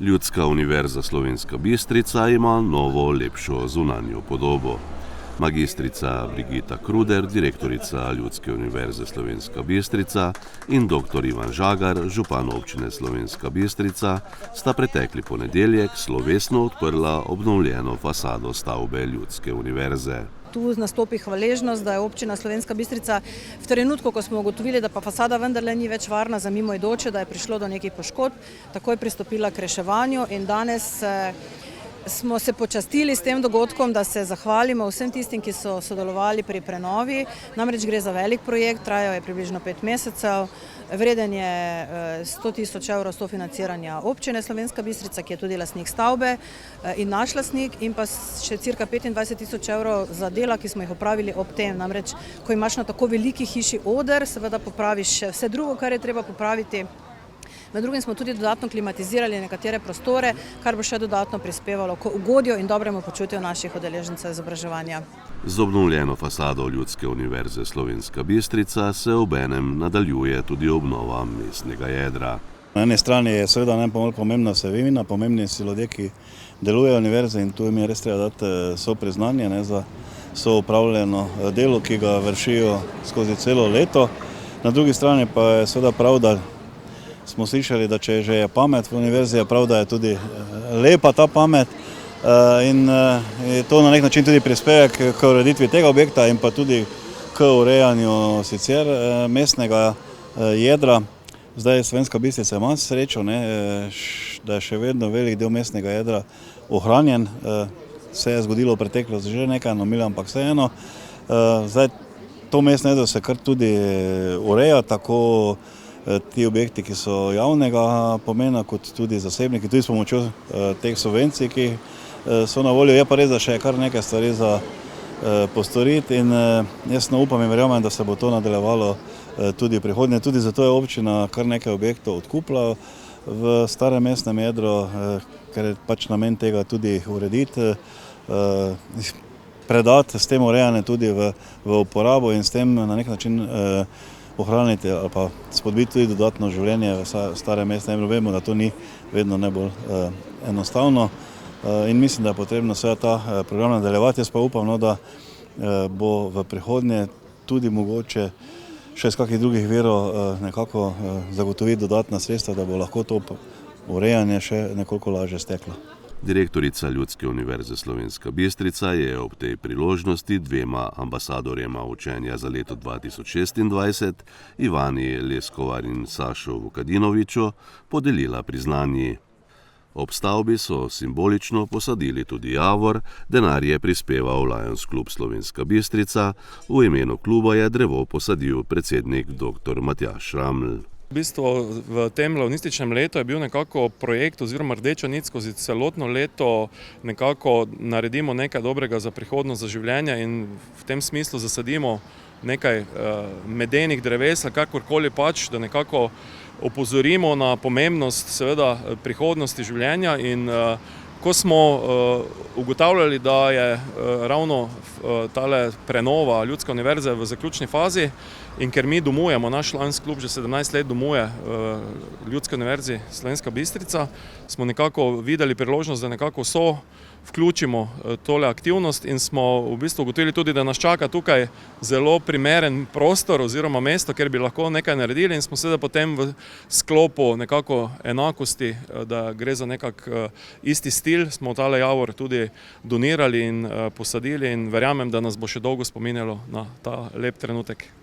Ljudska univerza Slovenska Bistrica ima novo, lepšo zunanjo podobo. Magistrica Brigita Kruder, direktorica Ljudske univerze Slovenska Bistrica, in dr. Ivan Žagar, župan občine Slovenska Bistrica, sta pretekli ponedeljek slovesno odprla obnovljeno fasado stavbe Ljudske univerze. Tu nastopi hvaležnost, da je občina Slovenska Bistrica v trenutku, ko smo ugotovili, da pa fasada vendarle ni več varna za mimoidoče, da je prišlo do nekih poškodb, takoj pristopila k reševanju in danes smo se počastili s tem dogodkom, da se zahvalimo vsem tistim, ki so sodelovali pri prenovi. Namreč gre za velik projekt, trajal je približno 5 mesecev, vreden je 100 000 evrov sofinanciranja občine Slovenska Bistrica, ki je tudi lastnik stavbe in naš lastnik, in pa še cirka 25 000 evrov za dela, ki smo jih opravili ob tem. Namreč, ko imaš na tako veliki hiši oder, seveda popraviš še vse drugo, kar je treba popraviti. Med drugim smo tudi dodatno klimatizirali nekatere prostore, kar bo še dodatno prispevalo k ugodju in dobremu počutju naših udeležencev izobraževanja. Z obnovljeno fasado Ljudske univerze Slovenska Bistrica se obenem nadaljuje tudi obnova mestnega jedra. Na eni strani je seveda najbolj pomembna vsebina, pomembni so ljudje, ki delujejo univerze, in tu jim je res treba dati so priznanje za so upravljeno delo, ki ga vršijo skozi celo leto. Na drugi strani pa je seveda prav, da smo slišali, da če že je pamet v univerzi, je prav, da je tudi lepa ta pamet, in je to na nek način tudi prispevek k ureditvi tega objekta in pa tudi k urejanju sicer mestnega jedra. Zdaj Slovenska Bistrica ima srečo, da je še vedno velik del mestnega jedra ohranjen. Se je zgodilo v preteklosti že nekaj anomilij, ampak vseeno. Zdaj to mestno jedro se kar tudi ureja, tako ti objekti, ki so javnega pomena, kot tudi zasebniki, tudi s pomočjo teh subvencij, ki so na voljo. Je pa res, da še je kar nekaj stvari za postoriti in jaz upam in verjamem, da se bo to nadaljevalo tudi v prihodnje. Tudi zato je občina kar nekaj objektov odkupila v starem mestnem jedru, ker je pač namen tega tudi urediti, predati s tem urejanje tudi v uporabo in s tem na nek način ohraniti ali pa spodbiti tudi dodatno življenje v starem mestnem jedru. Vemo, da to ni vedno najbolj enostavno in mislim, da je potrebno ta program nadaljevati. Jaz pa upam, da bo v prihodnje tudi mogoče še iz kakih drugih virov nekako zagotoviti dodatna sredstva, da bo lahko to urejanje še nekoliko lažje steklo. Direktorica Ljudske univerze Slovenska Bistrica je ob tej priložnosti dvema ambasadorjema učenja za leto 2026, Ivani Leskovar in Sašu Vukadinoviču, podelila priznanji. Ob stavbi so simbolično posadili tudi javor, denar je prispeval Lions Klub Slovenska Bistrica, v imenu kluba je drevo posadil predsednik dr. Matjaž Šraml. V bistvu v tem launističnem letu je bil nekako projekt oziroma rdeča nit skozi celotno leto, nekako naredimo nekaj dobrega za prihodnost, za življenje, in v tem smislu zasadimo nekaj medenih dreves, kakorkoli pač, da nekako opozorimo na pomembnost seveda prihodnosti življenja. In ko smo ugotavljali, da je ravno tale prenova Ljudske univerze v zaključni fazi in ker mi domujemo, naš Lions Klub že 17 let domuje Ljudske univerzi Slovenska Bistrica, smo nekako videli priložnost, da nekako vključimo tole aktivnost in smo v bistvu ugotovili tudi, da nas čaka tukaj zelo primeren prostor oziroma mesto, kjer bi lahko nekaj naredili, in smo seveda potem v sklopu nekako enakosti, da gre za nekak isti stil, smo tale javor tudi donirali in posadili in verjamem, da nas bo še dolgo spominjalo na ta lep trenutek.